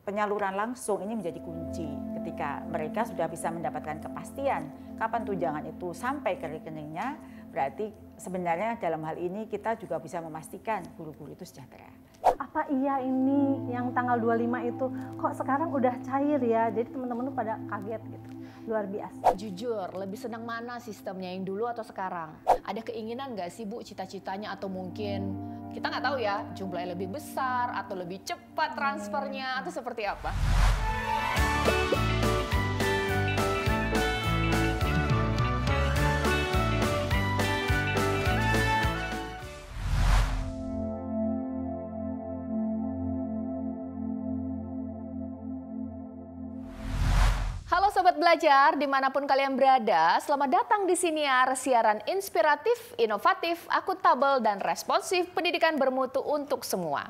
penyaluran langsung ini menjadi kunci. Ketika mereka sudah bisa mendapatkan kepastian kapan tunjangan itu sampai ke rekeningnya, berarti sebenarnya dalam hal ini kita juga bisa memastikan guru-guru itu sejahtera. Apa iya ini yang tanggal 25 itu kok sekarang udah cair ya? Jadi teman-teman tuh pada kaget gitu. Luar biasa. Jujur, lebih senang mana sistemnya yang dulu atau sekarang? Ada keinginan nggak sih Bu cita-citanya atau mungkin kita nggak tahu ya jumlahnya lebih besar atau lebih cepat transfernya atau seperti apa? Halo Sobat Belajar, dimanapun kalian berada, selamat datang di Siniar, siaran inspiratif, inovatif, akuntabel, dan responsif pendidikan bermutu untuk semua.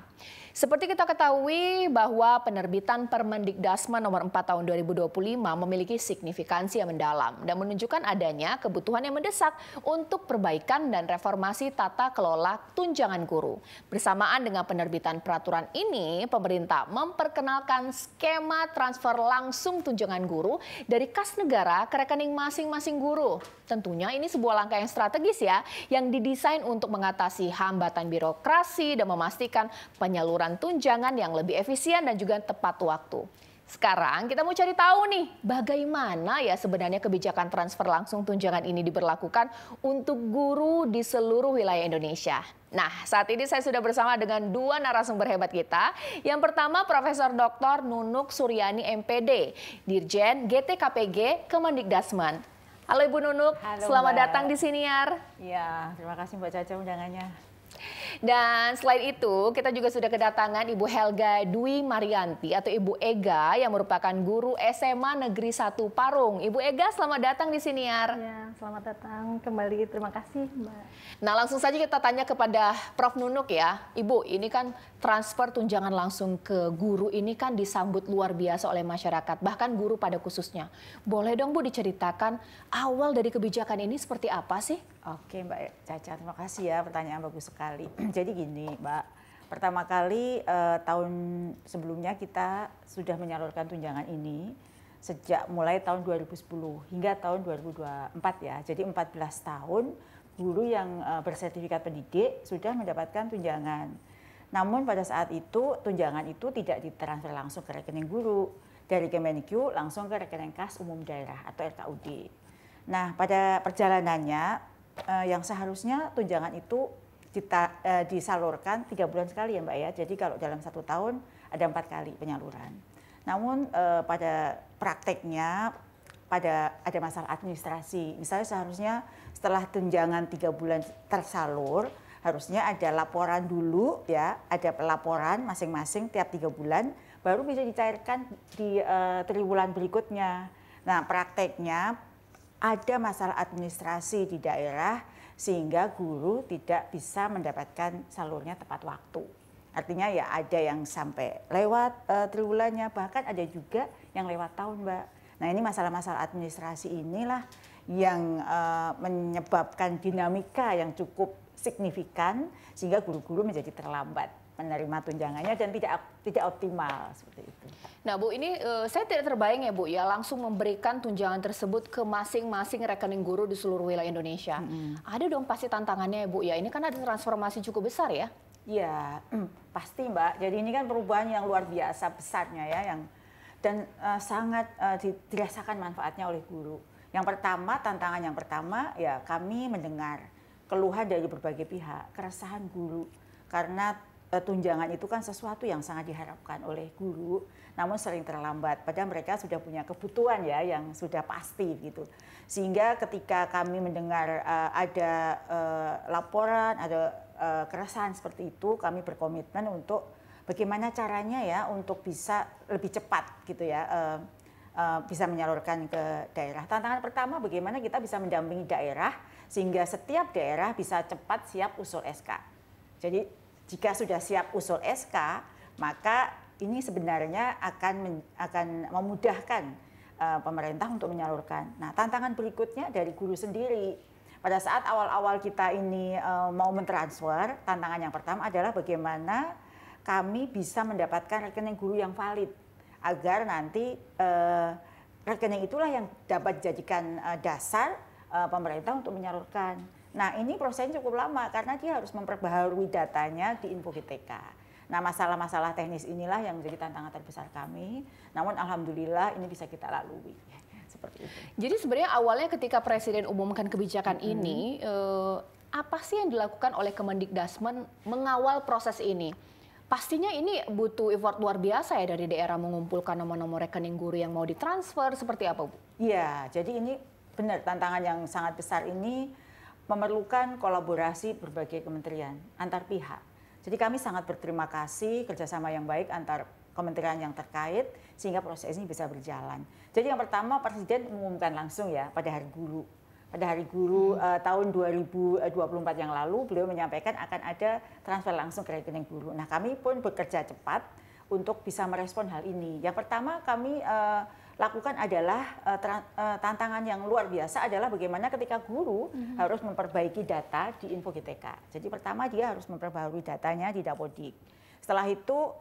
Seperti kita ketahui bahwa penerbitan Permendikdasmen nomor 4 tahun 2025 memiliki signifikansi yang mendalam dan menunjukkan adanya kebutuhan yang mendesak untuk perbaikan dan reformasi tata kelola tunjangan guru. Bersamaan dengan penerbitan peraturan ini, pemerintah memperkenalkan skema transfer langsung tunjangan guru dari kas negara ke rekening masing-masing guru. Tentunya ini sebuah langkah yang strategis ya, yang didesain untuk mengatasi hambatan birokrasi dan memastikan penyaluran tunjangan yang lebih efisien dan juga tepat waktu. Sekarang kita mau cari tahu nih, bagaimana ya sebenarnya kebijakan transfer langsung tunjangan ini diberlakukan untuk guru di seluruh wilayah Indonesia. Nah, saat ini saya sudah bersama dengan dua narasumber hebat kita. Yang pertama Profesor Dr. Nunuk Suryani MPD, Dirjen GTKPG Kemendikdasmen. Halo Ibu Nunuk, Halo, selamat Mbak. datang di Siniar. Ya, terima kasih Mbak Caca undangannya. Dan selain itu, kita juga sudah kedatangan Ibu Helga Dwi Marianti atau Ibu Ega yang merupakan guru SMA Negeri 1 Parung. Ibu Ega, selamat datang di Siniar. Ya, selamat datang kembali. Terima kasih, Mbak. Nah, langsung saja kita tanya kepada Prof Nunuk ya. Ibu, ini kan transfer tunjangan langsung ke guru ini kan disambut luar biasa oleh masyarakat, bahkan guru pada khususnya. Boleh dong Bu diceritakan awal dari kebijakan ini seperti apa sih? Oke Mbak Caca, terima kasih ya, pertanyaan bagus sekali. Jadi gini Mbak, pertama kali tahun sebelumnya kita sudah menyalurkan tunjangan ini sejak mulai tahun 2010 hingga tahun 2024 ya. Jadi 14 tahun guru yang bersertifikat pendidik sudah mendapatkan tunjangan. Namun pada saat itu tunjangan itu tidak ditransfer langsung ke rekening guru, dari Kemenkyu langsung ke rekening kas umum daerah atau RKUD. Nah pada perjalanannya yang seharusnya tunjangan itu disalurkan 3 bulan sekali ya Mbak ya. Jadi kalau dalam 1 tahun ada 4 kali penyaluran. Namun pada prakteknya ada masalah administrasi. Misalnya seharusnya setelah tunjangan 3 bulan tersalur, harusnya ada laporan dulu ya, ada pelaporan masing-masing tiap 3 bulan, baru bisa dicairkan di triwulan berikutnya. Nah prakteknya ada masalah administrasi di daerah sehingga guru tidak bisa mendapatkan salurnya tepat waktu. Artinya ya ada yang sampai lewat triwulannya, bahkan ada juga yang lewat tahun Mbak. Nah ini masalah-masalah administrasi inilah yang menyebabkan dinamika yang cukup signifikan sehingga guru-guru menjadi terlambat menerima tunjangannya dan tidak optimal seperti itu. Nah Bu, ini saya tidak terbayang ya Bu ya langsung memberikan tunjangan tersebut ke masing-masing rekening guru di seluruh wilayah Indonesia. Ada dong pasti tantangannya ya Bu ya, ini kan ada transformasi cukup besar ya? Iya, pasti Mbak. Jadi ini kan perubahan yang luar biasa besarnya ya, dan sangat dirasakan manfaatnya oleh guru. Yang pertama, tantangan yang pertama ya kami mendengar keluhan dari berbagai pihak, keresahan guru karena tunjangan itu kan sesuatu yang sangat diharapkan oleh guru, namun sering terlambat. Padahal mereka sudah punya kebutuhan ya yang sudah pasti gitu. Sehingga ketika kami mendengar ada laporan, ada keresahan seperti itu, kami berkomitmen untuk bagaimana caranya ya untuk bisa lebih cepat gitu ya, bisa menyalurkan ke daerah. Tantangan pertama bagaimana kita bisa mendampingi daerah sehingga setiap daerah bisa cepat siap usul SK. Jadi jika sudah siap usul SK, maka ini sebenarnya akan memudahkan pemerintah untuk menyalurkan. Nah, tantangan berikutnya dari guru sendiri. Pada saat awal-awal kita ini mau mentransfer, tantangan yang pertama adalah bagaimana kami bisa mendapatkan rekening guru yang valid. agar nanti rekening itulah yang dapat dijadikan dasar pemerintah untuk menyalurkan. Nah, ini prosesnya cukup lama karena dia harus memperbaharui datanya di Info GTK. Nah, masalah-masalah teknis inilah yang menjadi tantangan terbesar kami. Namun alhamdulillah ini bisa kita lalui. Seperti itu. Jadi sebenarnya awalnya ketika Presiden umumkan kebijakan ini, apa sih yang dilakukan oleh Kemendikbudrismen mengawal proses ini? Pastinya ini butuh effort luar biasa ya dari daerah mengumpulkan nomor-nomor rekening guru yang mau ditransfer, seperti apa, Bu? Iya, jadi ini benar tantangan yang sangat besar ini memerlukan kolaborasi berbagai kementerian antar pihak. Jadi kami sangat berterima kasih kerjasama yang baik antar kementerian yang terkait sehingga proses ini bisa berjalan. Jadi yang pertama Presiden mengumumkan langsung ya pada Hari Guru. Pada Hari Guru tahun 2024 yang lalu beliau menyampaikan akan ada transfer langsung ke rekening guru. Nah, kami pun bekerja cepat untuk bisa merespon hal ini. Yang pertama kami lakukan adalah tantangan yang luar biasa adalah bagaimana ketika guru harus memperbaiki data di Info GTK. Jadi pertama dia harus memperbarui datanya di Dapodik. Setelah itu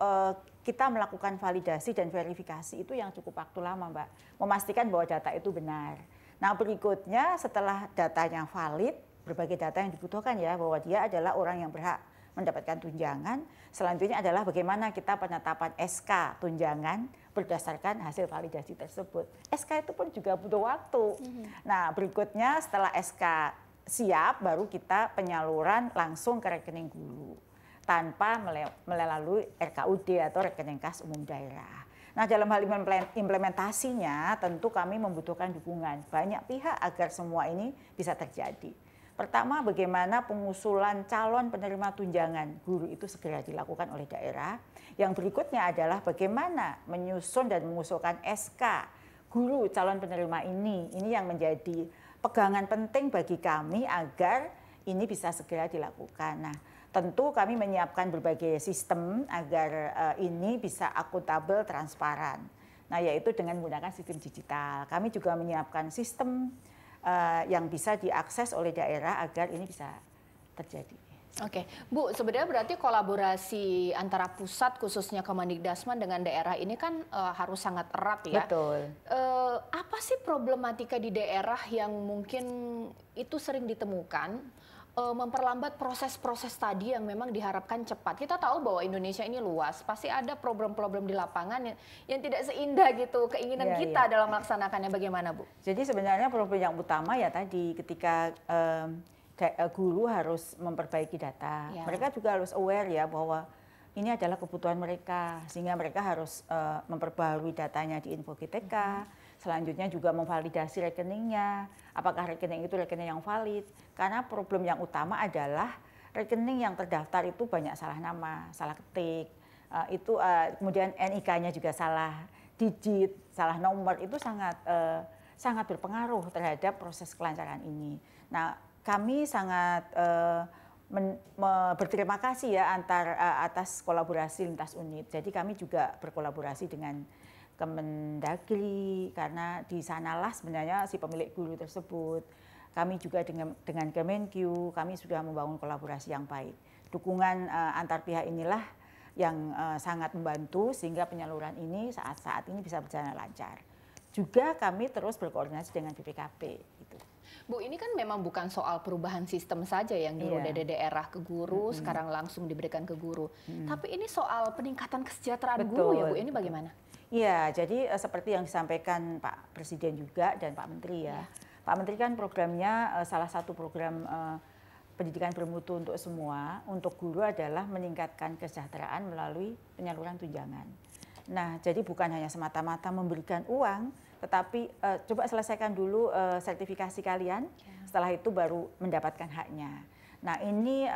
kita melakukan validasi dan verifikasi itu yang cukup waktu lama, Mbak. Memastikan bahwa data itu benar. Nah, berikutnya setelah datanya valid, berbagai data yang dibutuhkan ya bahwa dia adalah orang yang berhak mendapatkan tunjangan. Selanjutnya adalah bagaimana kita penetapan SK tunjangan berdasarkan hasil validasi tersebut. SK itu pun juga butuh waktu. Nah, berikutnya setelah SK siap baru kita penyaluran langsung ke rekening guru tanpa melalui RKUD atau rekening kas umum daerah. Nah, dalam hal implementasinya tentu kami membutuhkan dukungan banyak pihak agar semua ini bisa terjadi. Pertama, bagaimana pengusulan calon penerima tunjangan guru itu segera dilakukan oleh daerah. Yang berikutnya adalah bagaimana menyusun dan mengusulkan SK guru calon penerima ini. Ini yang menjadi pegangan penting bagi kami agar ini bisa segera dilakukan. Nah, tentu kami menyiapkan berbagai sistem agar ini bisa akuntabel, transparan. Nah, yaitu dengan menggunakan sistem digital. Kami juga menyiapkan sistem yang bisa diakses oleh daerah agar ini bisa terjadi. Oke, Bu, sebenarnya berarti kolaborasi antara pusat khususnya Kemendikbudrismen dengan daerah ini kan harus sangat erat ya. Betul. Apa sih problematika di daerah yang mungkin itu sering ditemukan memperlambat proses-proses tadi yang memang diharapkan cepat? Kita tahu bahwa Indonesia ini luas, pasti ada problem-problem di lapangan yang tidak seindah gitu keinginan kita dalam melaksanakannya. Bagaimana, Bu? Jadi sebenarnya problem yang utama ya tadi ketika guru harus memperbaiki data. Mereka juga harus aware ya bahwa ini adalah kebutuhan mereka sehingga mereka harus memperbarui datanya di Info GTK. Selanjutnya juga memvalidasi rekeningnya, apakah rekening itu rekening yang valid. Karena problem yang utama adalah rekening yang terdaftar itu banyak salah nama, salah ketik, kemudian NIK-nya juga salah digit, salah nomor, itu sangat berpengaruh terhadap proses kelancaran ini. Nah, kami sangat berterima kasih ya atas kolaborasi lintas unit. Jadi kami juga berkolaborasi dengan Kemendagri karena di sanalah sebenarnya si pemilik guru tersebut. Kami juga dengan Kemenkyu, kami sudah membangun kolaborasi yang baik. Dukungan antar pihak inilah yang sangat membantu sehingga penyaluran ini saat ini bisa berjalan lancar. Juga kami terus berkoordinasi dengan BPKP. Gitu. Bu, ini kan memang bukan soal perubahan sistem saja yang dulu dari daerah ke guru, sekarang langsung diberikan ke guru. Tapi ini soal peningkatan kesejahteraan guru ya Bu, ini bagaimana? Iya, jadi seperti yang disampaikan Pak Presiden juga dan Pak Menteri ya. Pak Menteri kan programnya salah satu program pendidikan bermutu untuk semua, untuk guru adalah meningkatkan kesejahteraan melalui penyaluran tunjangan. Nah, jadi bukan hanya semata-mata memberikan uang, tetapi coba selesaikan dulu sertifikasi kalian, setelah itu baru mendapatkan haknya. Nah, ini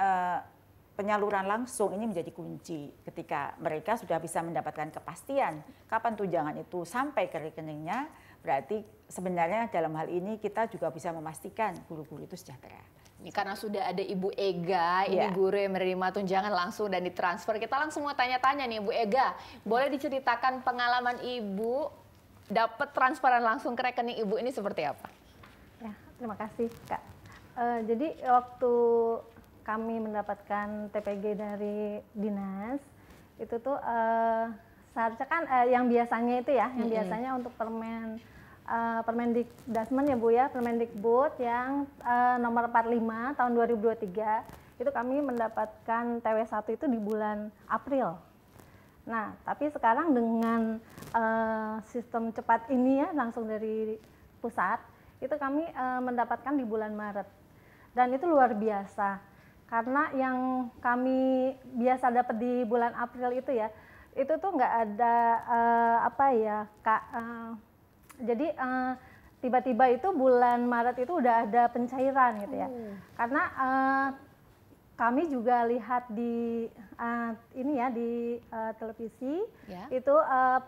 penyaluran langsung ini menjadi kunci ketika mereka sudah bisa mendapatkan kepastian kapan tunjangan itu sampai ke rekeningnya, berarti sebenarnya dalam hal ini kita juga bisa memastikan guru-guru itu sejahtera. Ini karena sudah ada Ibu Ega, ini guru yang menerima tunjangan langsung dan ditransfer. Kita langsung mau tanya-tanya nih Bu Ega, boleh diceritakan pengalaman Ibu dapat transferan langsung ke rekening Ibu ini seperti apa? Ya, terima kasih Kak. Jadi waktu kami mendapatkan TPG dari dinas, itu tuh Seharusnya kan yang biasanya itu ya, yang biasanya untuk Permendikbud ya Bu ya, Permendikbud yang nomor 45 tahun 2023 itu kami mendapatkan TW1 itu di bulan April. Nah, tapi sekarang dengan sistem cepat ini ya, langsung dari pusat, itu kami mendapatkan di bulan Maret. Dan itu luar biasa, karena yang kami biasa dapat di bulan April itu ya, itu tuh nggak ada jadi tiba-tiba itu bulan Maret itu udah ada pencairan gitu ya. Karena kami juga lihat di di televisi itu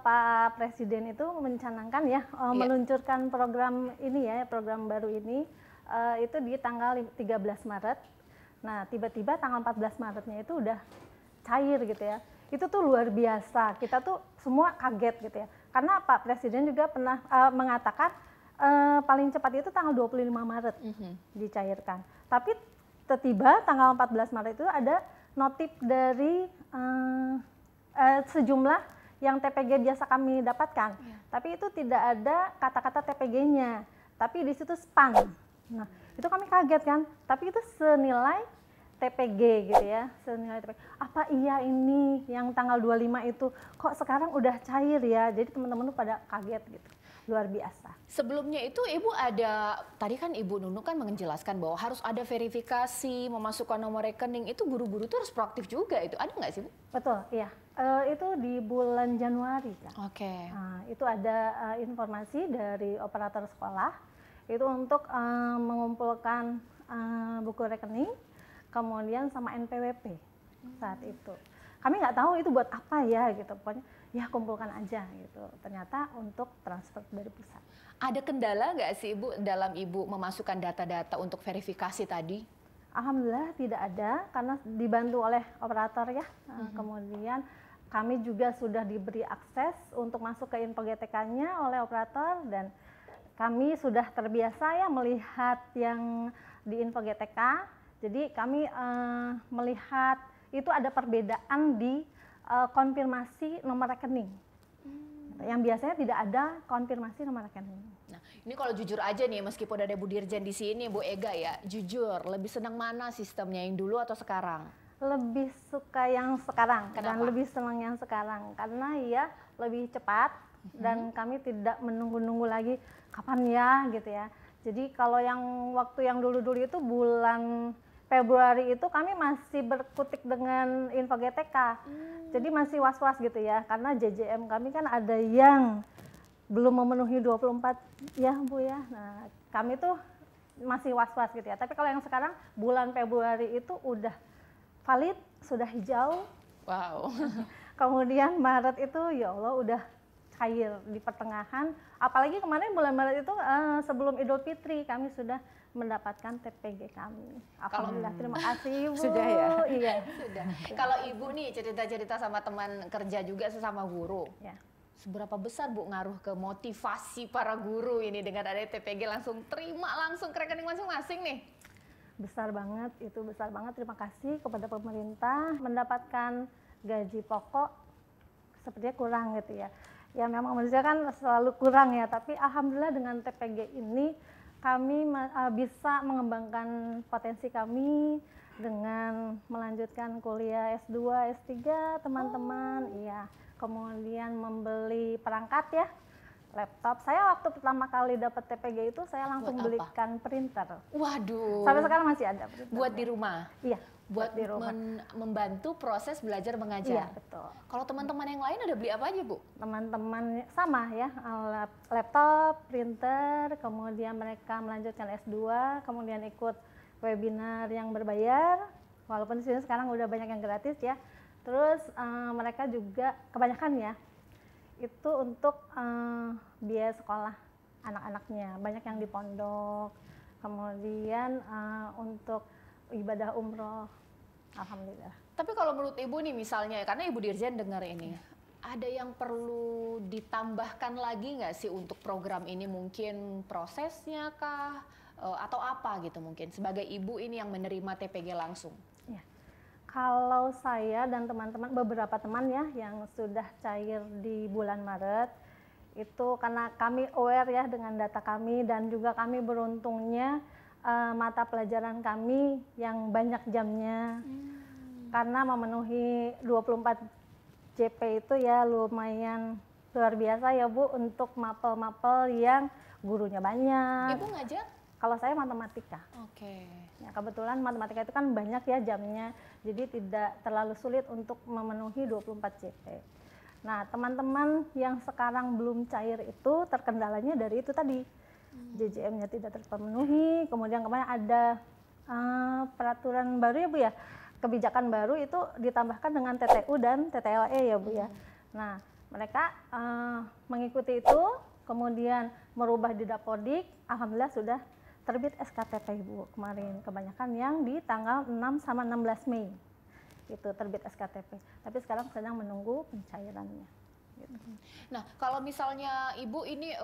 Pak Presiden itu mencanangkan ya meluncurkan program ini ya, program baru ini itu di tanggal 13 Maret. Nah, tiba-tiba tanggal 14 Maretnya itu udah cair gitu ya. Itu tuh luar biasa. Kita tuh semua kaget gitu ya. Karena Pak Presiden juga pernah mengatakan paling cepat itu tanggal 25 Maret dicairkan. Tapi tiba tanggal 14 Maret itu ada notif dari sejumlah yang TPG biasa kami dapatkan. Tapi itu tidak ada kata-kata TPG-nya. Tapi di situ SPAN. Nah, itu kami kaget kan. Tapi itu senilai TPG gitu ya, senilai TPG. Apa iya ini yang tanggal 25 itu kok sekarang udah cair ya? Jadi teman-teman pada kaget gitu. Luar biasa. Sebelumnya itu Ibu ada, tadi kan Ibu Nunu kan menjelaskan bahwa harus ada verifikasi, memasukkan nomor rekening, itu guru-guru itu harus proaktif juga, itu ada nggak sih Bu? Betul, iya. Itu di bulan Januari kan. Oke. Nah, itu ada informasi dari operator sekolah, itu untuk mengumpulkan buku rekening, kemudian sama NPWP saat itu. Kami nggak tahu itu buat apa ya gitu, pokoknya ya kumpulkan aja gitu. Ternyata untuk transfer dari pusat. Ada kendala nggak sih Ibu dalam Ibu memasukkan data-data untuk verifikasi tadi? Alhamdulillah tidak ada, karena dibantu oleh operator ya. Kemudian kami juga sudah diberi akses untuk masuk ke info GTK-nya oleh operator, dan kami sudah terbiasa ya melihat yang di info GTK. Jadi kami melihat itu ada perbedaan di konfirmasi nomor rekening. Yang biasanya tidak ada konfirmasi nomor rekening. Nah, ini kalau jujur aja nih, meskipun ada Bu Dirjen di sini, Bu Ega ya, jujur, lebih senang mana sistemnya, yang dulu atau sekarang? Lebih suka yang sekarang. Kenapa? Dan lebih senang yang sekarang karena ya lebih cepat dan kami tidak menunggu-nunggu lagi kapan ya gitu ya. Jadi kalau yang waktu yang dulu-dulu itu bulan Februari itu kami masih berkutik dengan info GTK. Jadi masih was-was gitu ya, karena JJM kami kan ada yang belum memenuhi 24 ya Bu ya. Nah, kami tuh masih was-was gitu ya. Tapi kalau yang sekarang bulan Februari itu udah valid, sudah hijau. Wow. Kemudian Maret itu ya Allah udah cair di pertengahan. Apalagi kemarin bulan Maret itu sebelum Idul Fitri kami sudah mendapatkan TPG kami. Alhamdulillah, terima kasih Bu. Sudah ya? Iya. Sudah. Kalau Ibu nih cerita-cerita sama teman kerja juga sesama guru. Ya. Seberapa besar Bu ngaruh ke motivasi para guru ini dengan ada TPG langsung terima langsung ke rekening masing-masing nih? Besar banget, itu besar banget. Terima kasih kepada pemerintah, mendapatkan gaji pokok sepertinya kurang gitu ya. Ya memang manusia kan selalu kurang ya, tapi alhamdulillah dengan TPG ini kami bisa mengembangkan potensi kami dengan melanjutkan kuliah S2, S3 teman-teman. Iya. Kemudian membeli perangkat ya, laptop. Saya waktu pertama kali dapat TPG itu saya langsung belikan printer. Waduh. Sampai sekarang masih ada printer. Buat di rumah? Iya. Buat di rumah. membantu proses belajar mengajar? Iya, betul. Kalau teman-teman yang lain ada beli apa aja Bu? Teman-teman sama ya, laptop, printer, kemudian mereka melanjutkan S2, kemudian ikut webinar yang berbayar, walaupun di sini sekarang udah banyak yang gratis ya. Terus mereka juga kebanyakan ya, itu untuk biaya sekolah anak-anaknya, banyak yang di pondok, kemudian untuk ibadah umroh, alhamdulillah. Tapi kalau menurut Ibu nih misalnya, karena Ibu Dirjen dengar ini, ada yang perlu ditambahkan lagi nggak sih untuk program ini? Mungkin prosesnya kah? Atau apa gitu mungkin sebagai Ibu ini yang menerima TPG langsung? Ya. Kalau saya dan teman-teman, beberapa teman ya yang sudah cair di bulan Maret, itu karena kami aware ya dengan data kami dan juga kami beruntungnya mata pelajaran kami yang banyak jamnya. Karena memenuhi 24 JP itu ya lumayan luar biasa ya Bu untuk mapel-mapel yang gurunya banyak. Ibu ngajar? Kalau saya matematika. Oke. Ya, kebetulan matematika itu kan banyak ya jamnya, jadi tidak terlalu sulit untuk memenuhi 24 JP. Nah, teman-teman yang sekarang belum cair itu terkendalanya dari itu tadi. JJM-nya tidak terpenuhi, kemudian kemarin ada peraturan baru ya Bu ya, kebijakan baru itu ditambahkan dengan TTU dan TTLE ya Bu ya. Nah, mereka mengikuti itu, kemudian merubah di Dapodik, alhamdulillah sudah terbit SKTP Bu kemarin, kebanyakan yang di tanggal 6 sama 16 Mei itu terbit SKTP, tapi sekarang sedang menunggu pencairannya. Gitu. Nah, kalau misalnya Ibu ini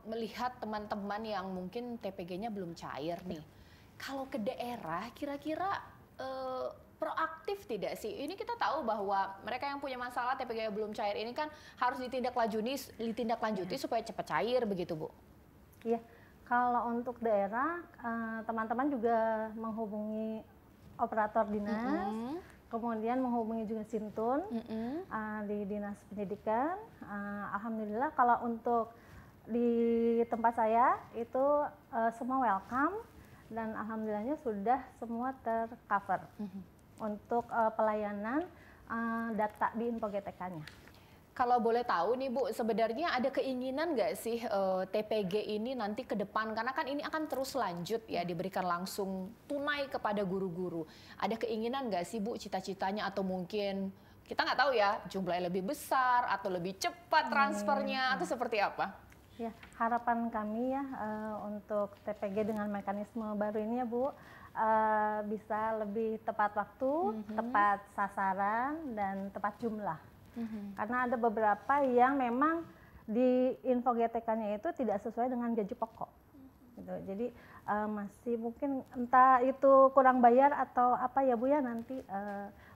melihat teman-teman yang mungkin TPG-nya belum cair nih, kalau ke daerah kira-kira proaktif tidak sih? Ini kita tahu bahwa mereka yang punya masalah TPG belum cair ini kan harus ditindaklanjuti supaya cepat cair begitu Bu? Iya. Kalau untuk daerah, teman-teman juga menghubungi operator dinas, kemudian menghubungi juga Sintun di Dinas Pendidikan. Alhamdulillah kalau untuk di tempat saya itu semua welcome dan alhamdulillahnya sudah semua tercover untuk pelayanan data di InfoGTK-nya. Kalau boleh tahu nih Bu, sebenarnya ada keinginan nggak sih TPG ini nanti ke depan? Karena kan ini akan terus lanjut ya, diberikan langsung tunai kepada guru-guru. Ada keinginan nggak sih Bu, cita-citanya atau mungkin kita nggak tahu ya, jumlahnya lebih besar atau lebih cepat transfernya atau seperti apa? Ya, harapan kami ya untuk TPG dengan mekanisme baru ini ya Bu, bisa lebih tepat waktu, tepat sasaran, dan tepat jumlah. Karena ada beberapa yang memang di InfoGTK-nya itu tidak sesuai dengan gaji pokok. Gitu. Jadi masih mungkin entah itu kurang bayar atau apa ya Bu ya, nanti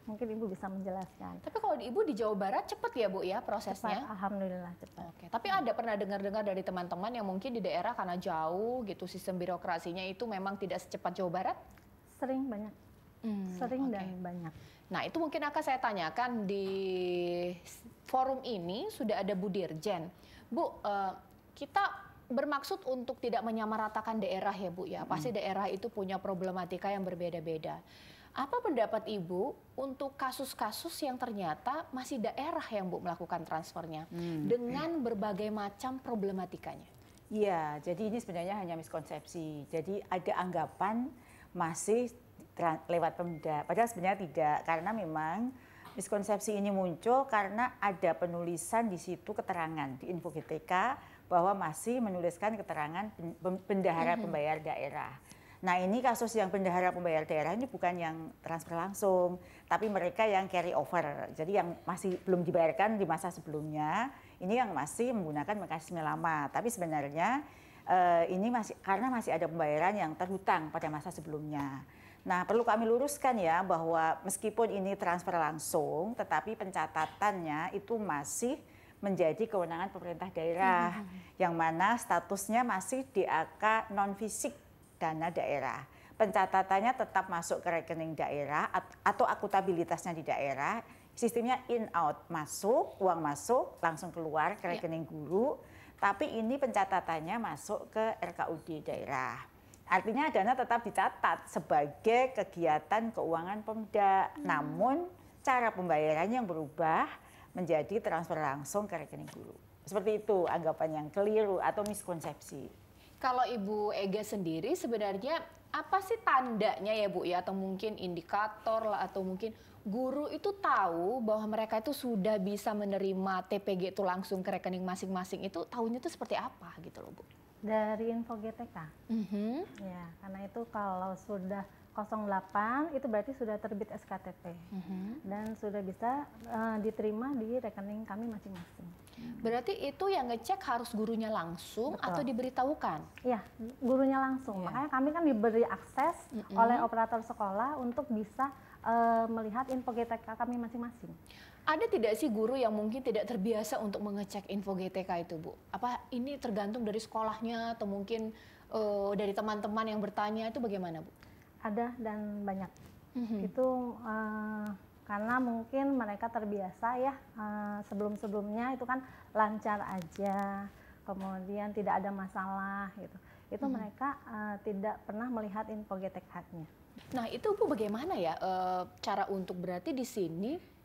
mungkin Ibu bisa menjelaskan. Tapi kalau Ibu di Jawa Barat cepat ya Bu ya prosesnya? Cepat, alhamdulillah cepat. Oke, tapi ada pernah dengar-dengar dari teman-teman yang mungkin di daerah karena jauh gitu sistem birokrasinya itu memang tidak secepat Jawa Barat? Sering banyak. Sering dan banyak. Nah, itu mungkin akan saya tanyakan di forum ini sudah ada Bu Dirjen. Bu, kita bermaksud untuk tidak menyamaratakan daerah ya Bu ya. Pasti daerah itu punya problematika yang berbeda-beda. Apa pendapat Ibu untuk kasus-kasus yang ternyata masih daerah yang Bu melakukan transfernya dengan berbagai macam problematikanya? Iya, jadi ini sebenarnya hanya miskonsepsi. Jadi ada anggapan masih lewat Pemda, padahal sebenarnya tidak, karena memang miskonsepsi ini muncul karena ada penulisan di situ keterangan di InfoGTK bahwa masih menuliskan keterangan bendahara pembayar daerah. Nah, ini kasus yang bendahara pembayar daerah ini bukan yang transfer langsung, tapi mereka yang carry over. Jadi yang masih belum dibayarkan di masa sebelumnya, ini yang masih menggunakan mekanisme lama. Tapi sebenarnya ini karena masih ada pembayaran yang terhutang pada masa sebelumnya. Nah, perlu kami luruskan ya bahwa meskipun ini transfer langsung, tetapi pencatatannya itu masih menjadi kewenangan pemerintah daerah, yang mana statusnya masih DAK non-fisik dana daerah. Pencatatannya tetap masuk ke rekening daerah atau akutabilitasnya di daerah, sistemnya in-out, masuk, uang masuk, langsung keluar ke rekening guru, tapi ini pencatatannya masuk ke RKUD daerah. Artinya dana tetap dicatat sebagai kegiatan keuangan Pemda, namun cara pembayarannya yang berubah menjadi transfer langsung ke rekening guru. Seperti itu anggapan yang keliru atau miskonsepsi. Kalau Ibu Ega sendiri sebenarnya apa sih tandanya ya Bu ya, atau mungkin indikator lah, atau mungkin guru itu tahu bahwa mereka itu sudah bisa menerima TPG itu langsung ke rekening masing-masing, itu tahunya itu seperti apa gitu loh Bu? Dari InfoGTK. Ya, karena itu kalau sudah 08 itu berarti sudah terbit SKTP dan sudah bisa diterima di rekening kami masing-masing. Berarti itu yang ngecek harus gurunya langsung atau diberitahukan? Iya, gurunya langsung. Makanya kami kan diberi akses oleh operator sekolah untuk bisa melihat info GTK kami masing-masing. Ada tidak sih guru yang mungkin tidak terbiasa untuk mengecek info GTK itu, Bu? Apa ini tergantung dari sekolahnya atau mungkin dari teman-teman yang bertanya, itu bagaimana, Bu? Ada dan banyak. Itu karena mungkin mereka terbiasa ya, sebelum-sebelumnya itu kan lancar aja, kemudian tidak ada masalah gitu. Itu mereka tidak pernah melihat info GTK-nya. Nah itu Bu bagaimana ya cara untuk berarti di sini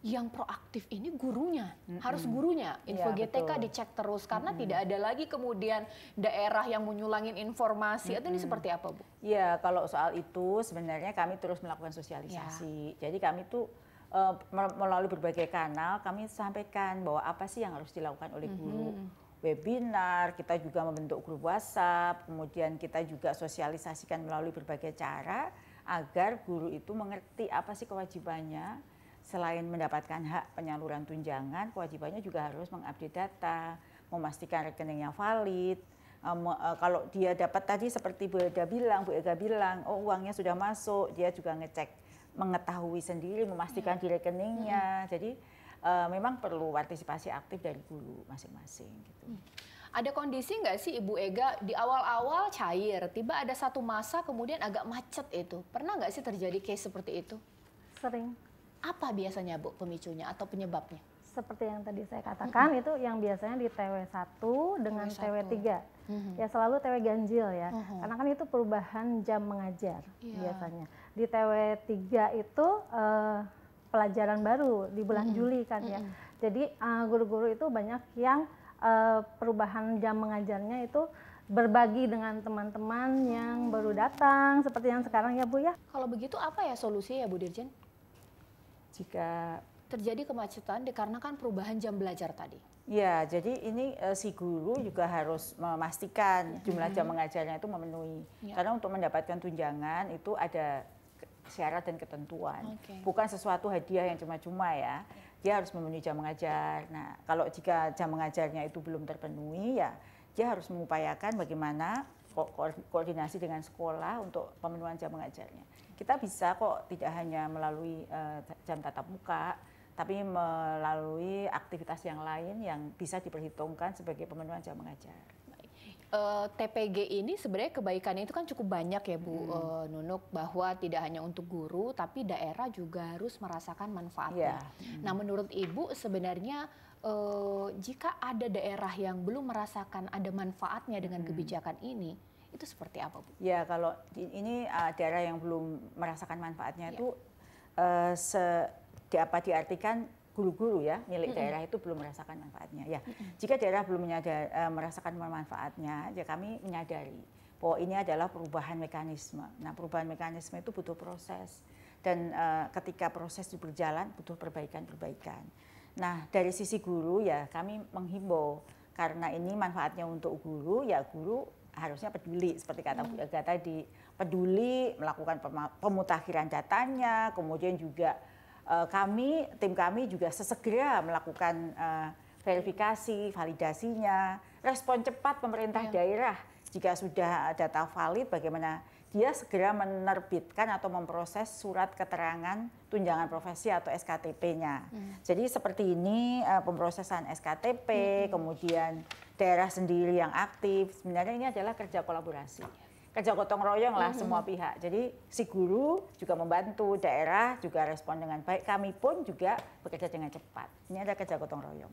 yang proaktif ini gurunya, harus gurunya. Info Ya, GTK betul. dicek terus karena tidak ada lagi kemudian daerah yang menyulangin informasi. Atau ini seperti apa, Bu? Ya, kalau soal itu sebenarnya kami terus melakukan sosialisasi. Jadi kami tuh melalui berbagai kanal kami sampaikan bahwa apa sih yang harus dilakukan oleh guru. Webinar, kita juga membentuk grup WhatsApp, kemudian kita juga sosialisasikan melalui berbagai cara agar guru itu mengerti apa sih kewajibannya. Selain mendapatkan hak penyaluran tunjangan, kewajibannya juga harus mengupdate data, memastikan rekeningnya valid. Kalau dia dapat tadi seperti Bu Ega bilang, oh uangnya sudah masuk, dia juga ngecek, mengetahui sendiri, memastikan di rekeningnya. Jadi memang perlu partisipasi aktif dari guru masing-masing. Gitu. Ada kondisi nggak sih Ibu Ega di awal-awal cair, tiba ada satu masa kemudian agak macet itu. Pernah nggak sih terjadi case seperti itu? Sering. Apa biasanya Bu pemicunya atau penyebabnya? Seperti yang tadi saya katakan, itu yang biasanya di TW1 dengan TW3. Ya selalu TW ganjil ya, karena kan itu perubahan jam mengajar biasanya. Di TW3 itu pelajaran baru di bulan Juli kan ya. Jadi guru-guru itu banyak yang perubahan jam mengajarnya itu berbagi dengan teman-teman yang baru datang, seperti yang sekarang ya Bu ya. Kalau begitu apa ya solusinya ya Bu Dirjen? Jika Terjadi kemacetan dikarenakan perubahan jam belajar tadi. ya, jadi ini si guru juga harus memastikan jumlah jam mengajarnya itu memenuhi. Karena untuk mendapatkan tunjangan itu ada syarat dan ketentuan. Bukan sesuatu hadiah yang cuma-cuma ya. Dia harus memenuhi jam mengajar. Nah, kalau jika jam mengajarnya itu belum terpenuhi ya dia harus mengupayakan bagaimana koordinasi dengan sekolah untuk pemenuhan jam mengajarnya. Kita bisa kok tidak hanya melalui jam tatap muka, tapi melalui aktivitas yang lain yang bisa diperhitungkan sebagai pemenuhan jam mengajar. TPG ini sebenarnya kebaikannya itu kan cukup banyak ya Bu Nunuk, bahwa tidak hanya untuk guru tapi daerah juga harus merasakan manfaatnya. Nah menurut Ibu sebenarnya jika ada daerah yang belum merasakan ada manfaatnya dengan kebijakan ini, itu seperti apa Bu? Ya kalau ini daerah yang belum merasakan manfaatnya itu apa diartikan guru-guru ya milik daerah itu belum merasakan manfaatnya. Ya, jika daerah belum merasakan manfaatnya, ya kami menyadari bahwa ini adalah perubahan mekanisme. Nah, perubahan mekanisme itu butuh proses dan ketika proses itu berjalan butuh perbaikan-perbaikan. Nah, dari sisi guru ya kami menghimbau karena ini manfaatnya untuk guru, ya guru harusnya peduli seperti kata Bu Ega tadi, peduli melakukan pemutakhiran datanya, kemudian juga tim kami juga sesegera melakukan verifikasi, validasinya, respon cepat pemerintah daerah jika sudah data valid bagaimana dia segera menerbitkan atau memproses surat keterangan tunjangan profesi atau SKTP-nya. Jadi seperti ini pemrosesan SKTP, kemudian daerah sendiri yang aktif, sebenarnya ini adalah kerja kolaborasi. Kerja gotong royong lah semua pihak. Jadi si guru juga membantu, daerah juga respon dengan baik, kami pun juga bekerja dengan cepat. Ini ada kerja gotong royong.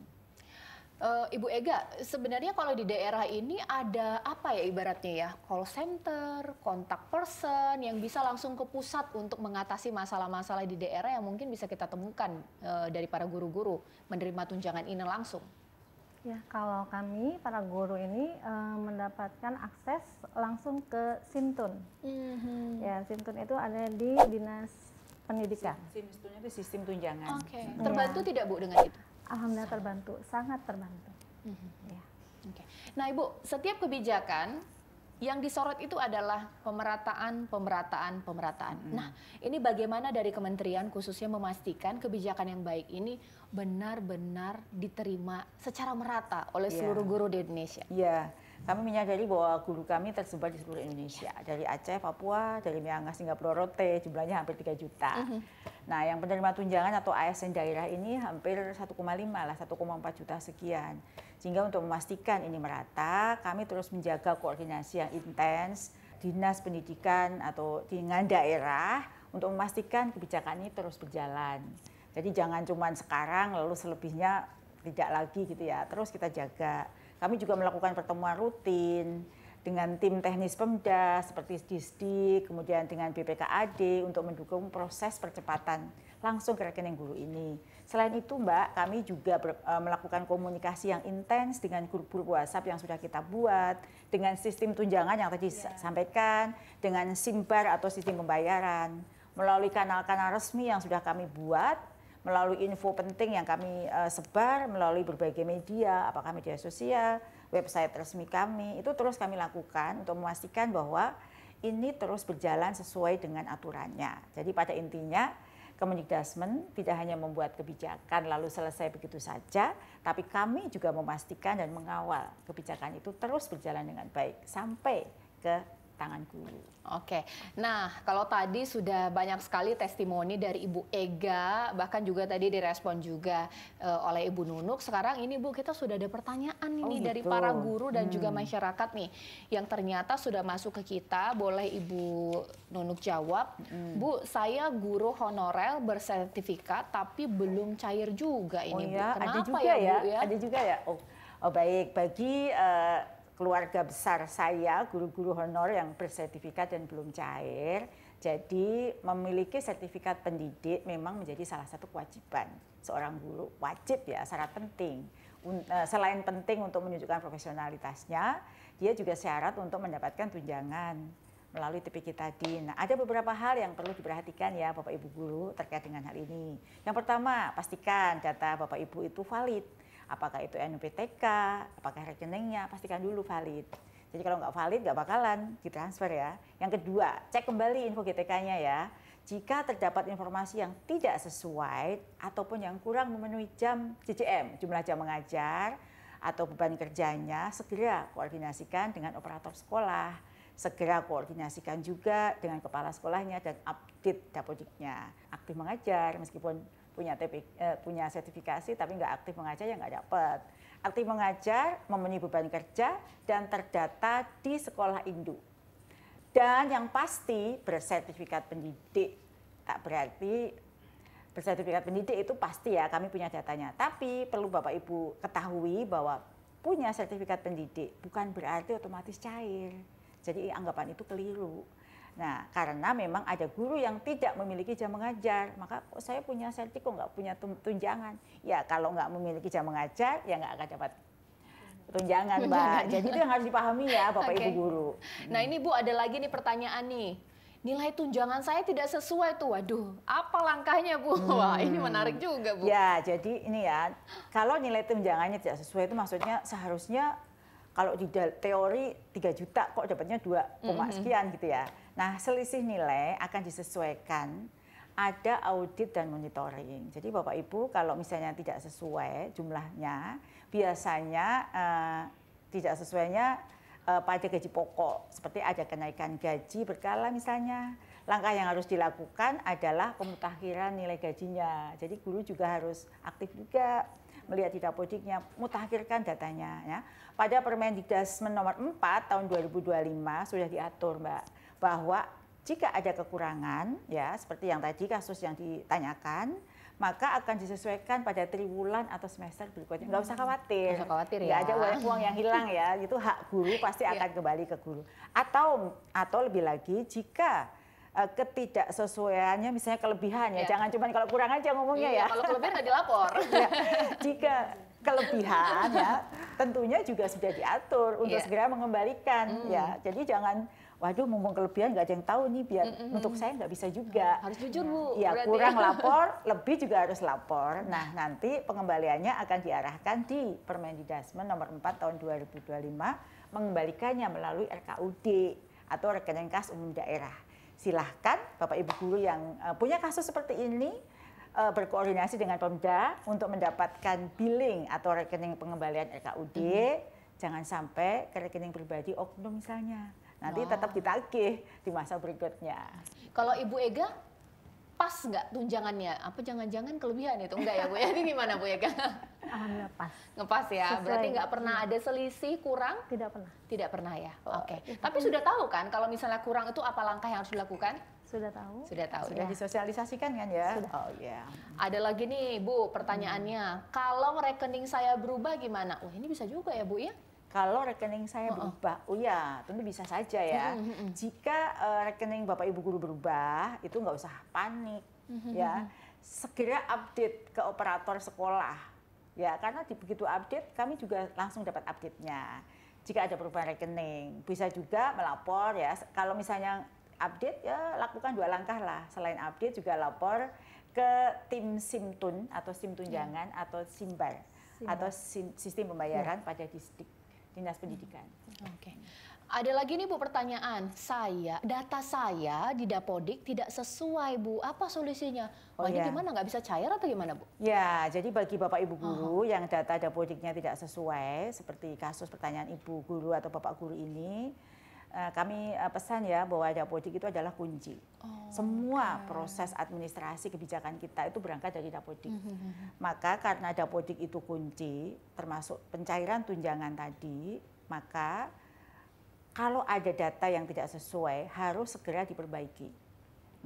Ibu Ega, sebenarnya kalau di daerah ini ada apa ya ibaratnya ya, call center, kontak person yang bisa langsung ke pusat untuk mengatasi masalah-masalah di daerah yang mungkin bisa kita temukan dari para guru-guru menerima tunjangan ini langsung. Ya, kalau kami para guru ini mendapatkan akses langsung ke Simtun. Ya, Simtun itu ada di Dinas Pendidikan. Simtun itu sistem tunjangan. Terbantu tidak Bu dengan itu? Alhamdulillah terbantu, sangat terbantu. Ya. Nah Ibu, setiap kebijakan yang disorot itu adalah pemerataan. Nah, ini bagaimana dari kementerian khususnya memastikan kebijakan yang baik ini benar-benar diterima secara merata oleh seluruh guru di Indonesia? Iya, Kami menyadari bahwa guru kami tersebar di seluruh Indonesia, dari Aceh, Papua, dari Miangas hingga Pulau Rote, jumlahnya hampir 3 juta. Nah, yang penerima tunjangan atau ASN daerah ini hampir 1,5 lah, 1,4 juta sekian. Sehingga untuk memastikan ini merata, kami terus menjaga koordinasi yang intens, dinas pendidikan atau dengan daerah untuk memastikan kebijakan ini terus berjalan. Jadi jangan cuma sekarang lalu selebihnya tidak lagi gitu ya, terus kita jaga. Kami juga melakukan pertemuan rutin dengan tim teknis Pemda seperti Disdik, kemudian dengan BPKAD untuk mendukung proses percepatan langsung ke rekening guru ini. Selain itu Mbak, kami juga melakukan komunikasi yang intens dengan grup-grup WhatsApp yang sudah kita buat, dengan sistem tunjangan yang tadi sampaikan, dengan SIMBAR atau sistem pembayaran, melalui kanal-kanal resmi yang sudah kami buat, melalui info penting yang kami sebar melalui berbagai media, apakah media sosial, website resmi kami, itu terus kami lakukan untuk memastikan bahwa ini terus berjalan sesuai dengan aturannya. Jadi pada intinya Kemendikbudristek tidak hanya membuat kebijakan lalu selesai begitu saja, tapi kami juga memastikan dan mengawal kebijakan itu terus berjalan dengan baik sampai ke tangan guru. Oke, nah kalau tadi sudah banyak sekali testimoni dari Ibu Ega, bahkan juga tadi direspon juga oleh Ibu Nunuk. Sekarang ini Bu, kita sudah ada pertanyaan ini dari para guru dan juga masyarakat nih, yang ternyata sudah masuk ke kita. Boleh Ibu Nunuk jawab. Bu, saya guru honorer bersertifikat tapi belum cair juga ini Bu. Kenapa ada juga ya Bu ya? Ada juga ya. Oh baik, bagi keluarga besar saya, guru-guru honor yang bersertifikat dan belum cair, jadi memiliki sertifikat pendidik memang menjadi salah satu kewajiban seorang guru, wajib ya, syarat penting. Selain penting untuk menunjukkan profesionalitasnya, dia juga syarat untuk mendapatkan tunjangan melalui TPQ tadi. Nah, ada beberapa hal yang perlu diperhatikan ya Bapak Ibu guru terkait dengan hal ini. Yang pertama, pastikan data Bapak Ibu itu valid. Apakah itu NPTK, apakah rekeningnya, pastikan dulu valid. Jadi kalau nggak valid, nggak bakalan ditransfer ya. Yang kedua, cek kembali info GTK-nya ya. Jika terdapat informasi yang tidak sesuai ataupun yang kurang memenuhi jam JJM, jumlah jam mengajar, atau beban kerjanya, segera koordinasikan dengan operator sekolah. Segera koordinasikan juga dengan kepala sekolahnya dan update dapodiknya. Aktif mengajar meskipun punya sertifikasi tapi nggak aktif mengajar ya nggak dapat. Aktif mengajar, memenuhi beban kerja dan terdata di sekolah induk. Dan yang pasti bersertifikat pendidik. Tak berarti bersertifikat pendidik itu pasti ya kami punya datanya. Tapi perlu Bapak Ibu ketahui bahwa punya sertifikat pendidik bukan berarti otomatis cair. Jadi anggapan itu keliru. Nah, karena memang ada guru yang tidak memiliki jam mengajar, maka kok saya punya sertif kok nggak punya tunjangan. Ya kalau nggak memiliki jam mengajar, ya nggak akan dapat tunjangan, Mbak. Jadi itu yang harus dipahami ya Bapak Ibu guru. Nah ini Bu, ada lagi nih pertanyaan nih. Nilai tunjangan saya tidak sesuai tuh, waduh, apa langkahnya Bu? Wah ini menarik juga Bu. Ya, jadi ini ya, kalau nilai tunjangannya tidak sesuai itu maksudnya seharusnya kalau di teori 3 juta kok dapatnya 2, sekian gitu ya. Nah, selisih nilai akan disesuaikan, ada audit dan monitoring. Jadi Bapak Ibu kalau misalnya tidak sesuai jumlahnya, biasanya tidak sesuainya pada gaji pokok. Seperti ada kenaikan gaji berkala misalnya. Langkah yang harus dilakukan adalah pemutakhiran nilai gajinya. Jadi guru juga harus aktif juga melihat di dapodiknya, mutakhirkan datanya ya. Pada Permendikbudristek nomor 4 tahun 2025 sudah diatur Mbak, bahwa jika ada kekurangan ya seperti yang tadi kasus yang ditanyakan, maka akan disesuaikan pada triwulan atau semester berikutnya. Nggak usah khawatir. Nggak usah khawatir ya. Nggak ada uang yang hilang ya, itu hak guru pasti akan kembali ke guru. Atau lebih lagi jika ketidaksesuaiannya misalnya kelebihan ya, jangan cuma kalau kurang aja ngomongnya ya. Kalau kelebihan nggak dilapor. Ya, jika kelebihan ya tentunya juga sudah diatur untuk segera mengembalikan ya. Jadi jangan waduh mumpung kelebihan nggak ada yang tahu nih biar untuk saya nggak bisa juga. Harus jujur Bu. Ya kurang lapor, lebih juga harus lapor. Nah nanti pengembaliannya akan diarahkan di Permendikbudristek nomor 4 tahun 2025 mengembalikannya melalui RKUD atau rekening kas umum daerah. Silahkan Bapak Ibu guru yang punya kasus seperti ini berkoordinasi dengan Pemda untuk mendapatkan billing atau rekening pengembalian RKUD Jangan sampai ke rekening pribadi oknum misalnya. Nanti tetap ditagih di masa berikutnya. Kalau Ibu Ega, pas nggak tunjangannya? Apa jangan-jangan kelebihan itu? Enggak ya Bu ya? Ini gimana Bu Ega? Alhamdulillah pas. Ngepas ya? Sesuai. Berarti nggak pernah ada selisih, kurang? Tidak pernah. Tidak pernah ya? Oke. Tapi sudah tahu kan kalau misalnya kurang itu apa langkah yang harus dilakukan? Sudah tahu. Sudah tahu Sudah ya? disosialisasikan kan ya? Sudah. Oh iya. Ada lagi nih Bu pertanyaannya. Kalau rekening saya berubah gimana? Wah ini bisa juga ya Bu ya? Kalau rekening saya berubah, oh ya tentu bisa saja ya. Jika rekening Bapak Ibu guru berubah, itu nggak usah panik ya. Segera update ke operator sekolah ya, karena begitu update kami juga langsung dapat update-nya. Jika ada perubahan rekening, bisa juga melapor ya. Kalau misalnya update ya lakukan 2 langkah lah. Selain update juga lapor ke tim Simtun atau SIM tunjangan atau Simbar atau sistem pembayaran pada distrik. Dinas Pendidikan. Oke. Ada lagi nih Bu pertanyaan. Data saya di Dapodik tidak sesuai Bu. Apa solusinya? Wah ini gimana? Nggak bisa cair atau gimana Bu? Ya, jadi bagi Bapak Ibu guru yang data Dapodiknya tidak sesuai, seperti kasus pertanyaan Ibu guru atau Bapak guru ini, kami pesan ya bahwa Dapodik itu adalah kunci. Semua proses administrasi kebijakan kita itu berangkat dari Dapodik. Maka karena Dapodik itu kunci, termasuk pencairan tunjangan tadi, maka kalau ada data yang tidak sesuai harus segera diperbaiki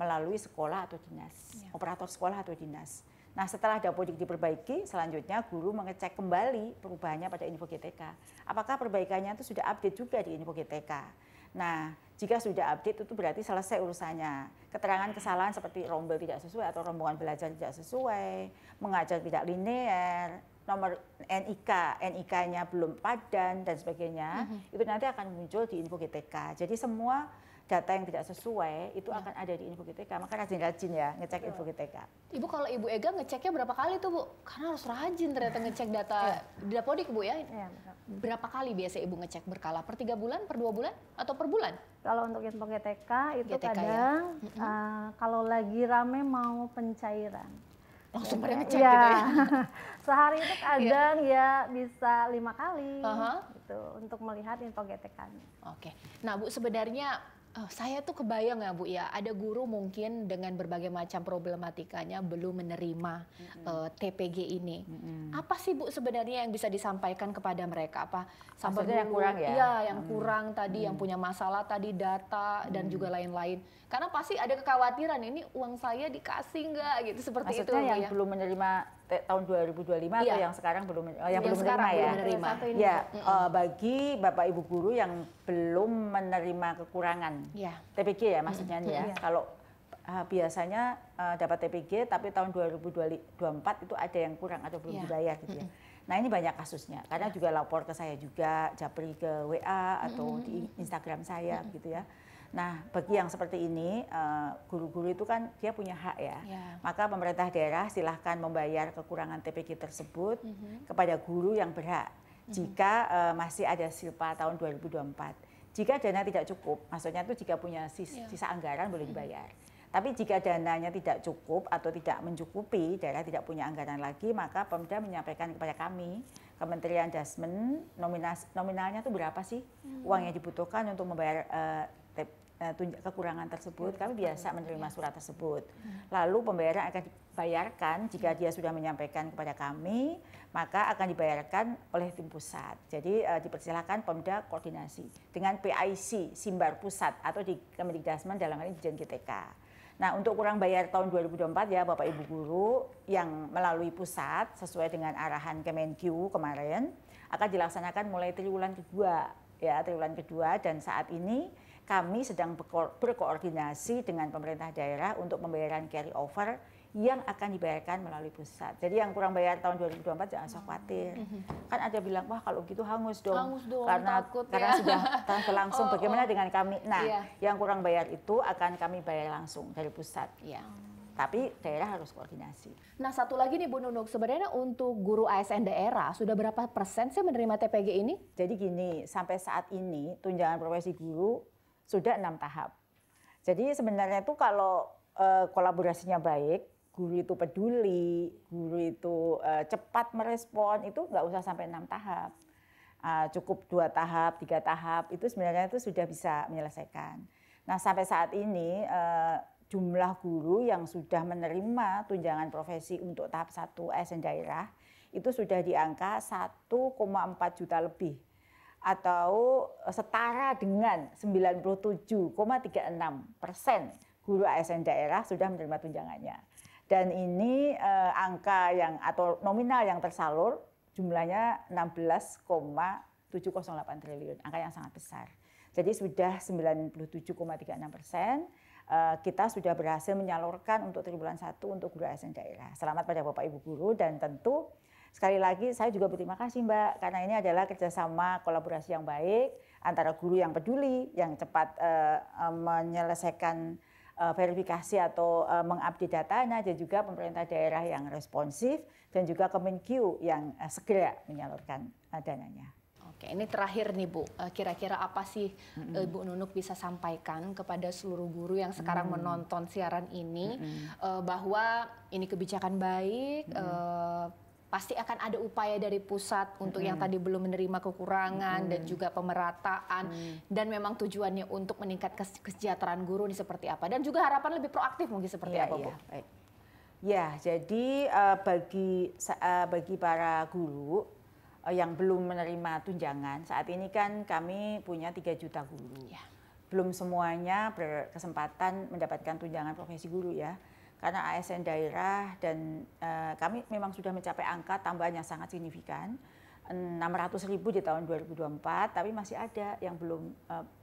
melalui sekolah atau dinas, operator sekolah atau dinas. Nah setelah Dapodik diperbaiki, selanjutnya guru mengecek kembali perubahannya pada info GTK. Apakah perbaikannya itu sudah update juga di info GTK? Nah, jika sudah update itu berarti selesai urusannya. Keterangan kesalahan seperti rombel tidak sesuai atau rombongan belajar tidak sesuai, mengajar tidak linear, nomor NIK-nya belum padan dan sebagainya, itu nanti akan muncul di info GTK. Jadi semua data yang tidak sesuai itu akan ada di info GTK. Maka rajin-rajin ya ngecek info GTK. Ibu kalau Ibu Ega ngeceknya berapa kali tuh Bu? Karena harus rajin ternyata ngecek data di Dapodik Bu ya. Iya, Berapa kali biasa Ibu ngecek berkala? Per 3 bulan, per 2 bulan, atau per bulan? kalau untuk info GTK itu GTK kadang kalau lagi rame mau pencairan. Langsung pada ngecek Ya, gitu ya? sehari itu kadang ya bisa 5 kali gitu untuk melihat info GTK. Oke. Nah Bu sebenarnya saya tuh kebayang ya Bu ya, ada guru mungkin dengan berbagai macam problematikanya belum menerima TPG ini. Apa sih Bu sebenarnya yang bisa disampaikan kepada mereka? Apa sampai Maksudnya yang dulu? kurang ya? Iya, yang kurang tadi, yang punya masalah tadi data dan juga lain-lain. Karena pasti ada kekhawatiran ini uang saya dikasih nggak gitu seperti Maksudnya itu yang Bu ya. belum menerima tahun 2025 atau yang sekarang belum belum sekarang menerima ya? belum menerima. Ya, bagi Bapak Ibu guru yang belum menerima kekurangan TPG ya maksudnya nih ya. Kalau biasanya dapat TPG tapi tahun 2024 itu ada yang kurang atau belum dibayar gitu ya. Nah ini banyak kasusnya karena juga lapor ke saya juga, japri ke WA atau di Instagram saya gitu ya. Nah, bagi yang seperti ini, guru-guru itu kan dia punya hak ya. Maka pemerintah daerah silahkan membayar kekurangan TPG tersebut kepada guru yang berhak. Jika masih ada silpa tahun 2024. Jika dana tidak cukup, maksudnya itu jika punya sisa anggaran boleh dibayar. Tapi jika dananya tidak cukup atau tidak mencukupi, daerah tidak punya anggaran lagi, maka Pemda menyampaikan kepada kami, Kementerian Dasmen, nominalnya itu berapa sih uang yang dibutuhkan untuk membayar kekurangan tersebut. Kami biasa menerima surat tersebut. Lalu pembayaran akan dibayarkan jika dia sudah menyampaikan kepada kami, maka akan dibayarkan oleh tim pusat. Jadi dipersilakan Pemda koordinasi dengan PIC Simbar Pusat atau di Kemendikdasmen dalam hal ini Dijen GTK. Nah, untuk kurang bayar tahun 2024 ya Bapak Ibu guru yang melalui pusat sesuai dengan arahan Kemenkyu kemarin akan dilaksanakan mulai triwulan kedua ya, triwulan kedua, dan saat ini kami sedang berkoordinasi dengan pemerintah daerah untuk pembayaran carry over yang akan dibayarkan melalui pusat. Jadi yang kurang bayar tahun 2024 jangan usah khawatir. Kan ada bilang, wah kalau gitu hangus dong. Hangus dong, karena takut karena ya. sudah langsung. Bagaimana dengan kami? Nah, yang kurang bayar itu akan kami bayar langsung dari pusat. Tapi daerah harus koordinasi. Nah, satu lagi nih Bu Nunuk, sebenarnya untuk guru ASN daerah sudah berapa persen sih menerima TPG ini? Jadi gini, sampai saat ini tunjangan profesi guru sudah 6 tahap. Jadi sebenarnya itu kalau kolaborasinya baik, guru itu peduli, guru itu cepat merespon, itu nggak usah sampai 6 tahap. cukup 2 tahap, 3 tahap, itu sebenarnya itu sudah bisa menyelesaikan. Nah sampai saat ini jumlah guru yang sudah menerima tunjangan profesi untuk tahap 1 ASN daerah itu sudah di angka 1,4 juta lebih atau setara dengan 97,36% guru ASN daerah sudah menerima tunjangannya. Dan ini angka yang atau nominal yang tersalur jumlahnya 16,708 triliun, angka yang sangat besar. Jadi sudah 97,36%. Kita sudah berhasil menyalurkan untuk triwulan 1 untuk guru ASN daerah. Selamat pada Bapak Ibu guru, dan tentu sekali lagi saya juga berterima kasih Mbak, karena ini adalah kerjasama kolaborasi yang baik antara guru yang peduli, yang cepat menyelesaikan verifikasi atau mengupdate datanya, dan juga pemerintah daerah yang responsif, dan juga Kemenkyu yang segera menyalurkan dananya. Oke, ini terakhir nih Bu, kira-kira apa sih Ibu Nunuk bisa sampaikan kepada seluruh guru yang sekarang menonton siaran ini, bahwa ini kebijakan baik, pasti akan ada upaya dari pusat untuk yang tadi belum menerima kekurangan dan juga pemerataan, dan memang tujuannya untuk meningkatkan kesejahteraan guru ini seperti apa, dan juga harapan lebih proaktif mungkin seperti apa Bu? Baik. Ya, jadi bagi para guru yang belum menerima tunjangan, saat ini kan kami punya 3 juta guru. Ya. Belum semuanya berkesempatan mendapatkan tunjangan profesi guru ya. Karena ASN daerah dan kami memang sudah mencapai angka tambahan yang sangat signifikan, 600.000 di tahun 2024, tapi masih ada yang belum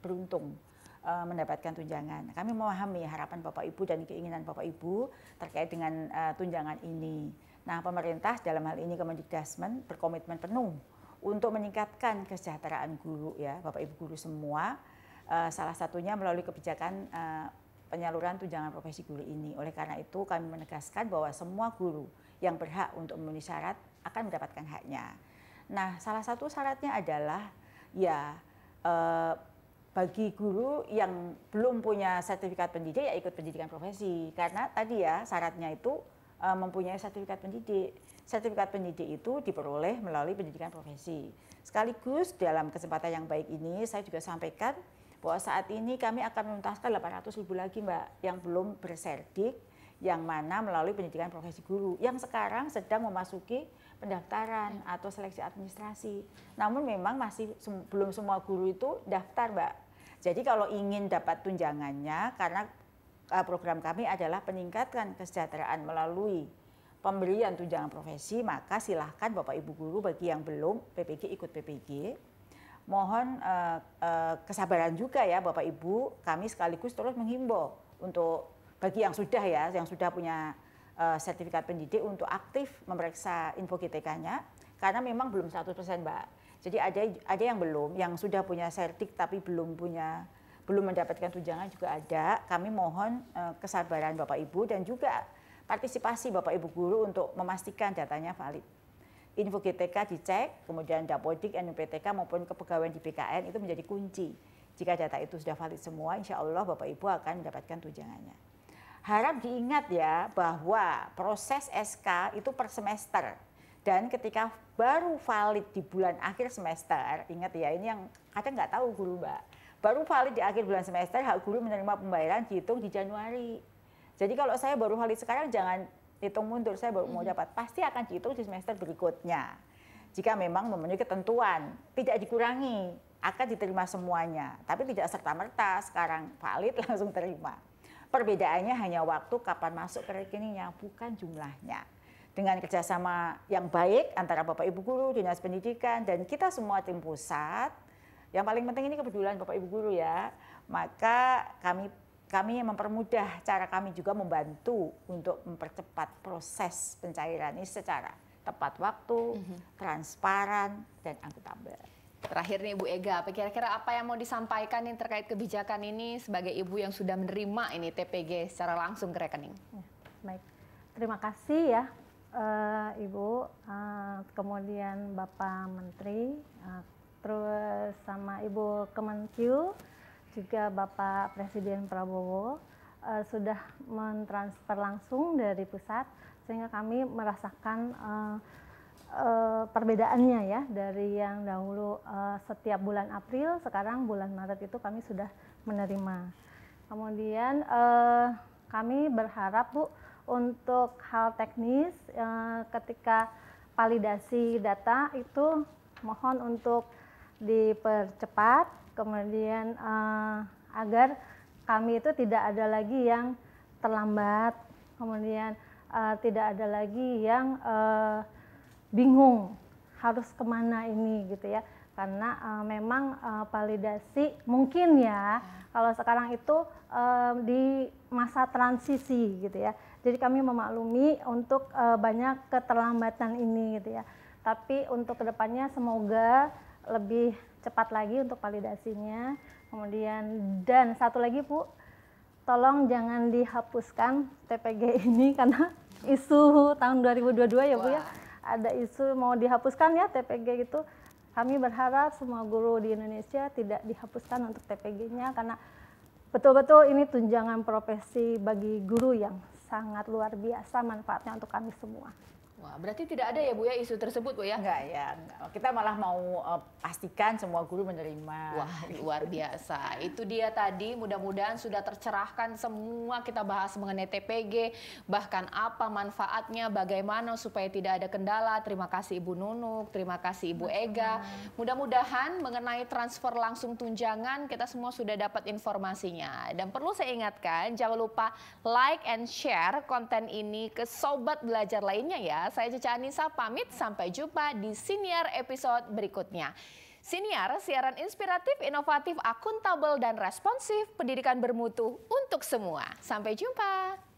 beruntung mendapatkan tunjangan. Kami memahami harapan Bapak Ibu dan keinginan Bapak Ibu terkait dengan tunjangan ini. Nah, pemerintah dalam hal ini Kemendikbudristek berkomitmen penuh untuk meningkatkan kesejahteraan guru ya, Bapak Ibu guru semua. Salah satunya melalui kebijakan penyaluran tunjangan profesi guru ini. Oleh karena itu kami menegaskan bahwa semua guru yang berhak untuk memenuhi syarat akan mendapatkan haknya. Nah, salah satu syaratnya adalah ya bagi guru yang belum punya sertifikat pendidik ya ikut pendidikan profesi. Karena tadi ya syaratnya itu mempunyai sertifikat pendidik. Sertifikat pendidik itu diperoleh melalui pendidikan profesi. Sekaligus dalam kesempatan yang baik ini saya juga sampaikan bahwa saat ini kami akan menuntaskan 800.000 lagi Mbak yang belum berserdik, yang mana melalui pendidikan profesi guru yang sekarang sedang memasuki pendaftaran atau seleksi administrasi. Namun memang masih belum semua guru itu daftar Mbak. Jadi kalau ingin dapat tunjangannya, karena program kami adalah peningkatan kesejahteraan melalui pemberian tunjangan profesi, maka silahkan Bapak Ibu guru bagi yang belum PPG ikut PPG. Mohon kesabaran juga ya Bapak Ibu, kami sekaligus terus menghimbau untuk bagi yang sudah ya, yang sudah punya sertifikat pendidik untuk aktif memeriksa info GTK-nya, karena memang belum 100% Mbak. Jadi ada yang belum, yang sudah punya sertik tapi belum mendapatkan tunjangan juga ada. Kami mohon kesabaran Bapak Ibu dan juga partisipasi Bapak Ibu guru untuk memastikan datanya valid. Info GTK dicek, kemudian Dapodik, NUPTK maupun kepegawaian di BKN itu menjadi kunci. Jika data itu sudah valid semua, insya Allah Bapak Ibu akan mendapatkan tunjangannya. Harap diingat ya bahwa proses SK itu per semester. Dan ketika baru valid di bulan akhir semester, ingat ya ini yang kadang nggak tahu guru Mbak. Baru valid di akhir bulan semester, hak guru menerima pembayaran dihitung di Januari. Jadi kalau saya baru valid sekarang jangan hitung mundur, saya baru mau dapat, pasti akan dihitung di semester berikutnya. Jika memang memenuhi ketentuan, tidak dikurangi, akan diterima semuanya. Tapi tidak serta-merta sekarang valid langsung terima. Perbedaannya hanya waktu kapan masuk ke rekeningnya, bukan jumlahnya. Dengan kerjasama yang baik antara Bapak Ibu guru, Dinas Pendidikan, dan kita semua tim pusat, yang paling penting ini kepedulian Bapak Ibu guru ya, maka kami mempermudah, cara kami juga membantu untuk mempercepat proses pencairan ini secara tepat waktu, transparan, dan akuntabel. Terakhir nih Bu Ega, kira-kira apa yang mau disampaikan nih terkait kebijakan ini sebagai ibu yang sudah menerima ini TPG secara langsung ke rekening? Ya, baik, terima kasih ya Ibu, kemudian Bapak Menteri, terus sama Ibu Kemenkyu, juga Bapak Presiden Prabowo sudah mentransfer langsung dari pusat, sehingga kami merasakan perbedaannya ya dari yang dahulu setiap bulan April, sekarang bulan Maret itu kami sudah menerima. Kemudian kami berharap Bu untuk hal teknis ketika validasi data itu mohon untuk dipercepat, kemudian agar kami itu tidak ada lagi yang terlambat, kemudian tidak ada lagi yang bingung harus kemana ini gitu ya, karena memang validasi mungkin ya kalau sekarang itu di masa transisi gitu ya, jadi kami memaklumi untuk banyak keterlambatan ini gitu ya, tapi untuk kedepannya semoga lebih cepat lagi untuk validasinya. Kemudian dan satu lagi Bu, tolong jangan dihapuskan TPG ini karena isu tahun 2022 ya Bu ya, ada isu mau dihapuskan ya TPG itu. Kami berharap semua guru di Indonesia tidak dihapuskan untuk TPG-nya karena betul-betul ini tunjangan profesi bagi guru yang sangat luar biasa manfaatnya untuk kami semua. Wah, berarti tidak ada ya Bu ya isu tersebut Bu ya? Enggak ya, enggak. Kita malah mau pastikan semua guru menerima. Wah, luar biasa. Itu dia tadi, mudah-mudahan sudah tercerahkan semua kita bahas mengenai TPG, bahkan apa manfaatnya, bagaimana supaya tidak ada kendala. Terima kasih Ibu Nunuk, terima kasih Ibu Ega. Mudah-mudahan mengenai transfer langsung tunjangan kita semua sudah dapat informasinya. Dan perlu saya ingatkan, jangan lupa like and share konten ini ke sobat belajar lainnya ya. Saya Caca Anissa pamit, sampai jumpa di Siniar episode berikutnya. Siniar, siaran inspiratif, inovatif, akuntabel, dan responsif, pendidikan bermutu untuk semua. Sampai jumpa.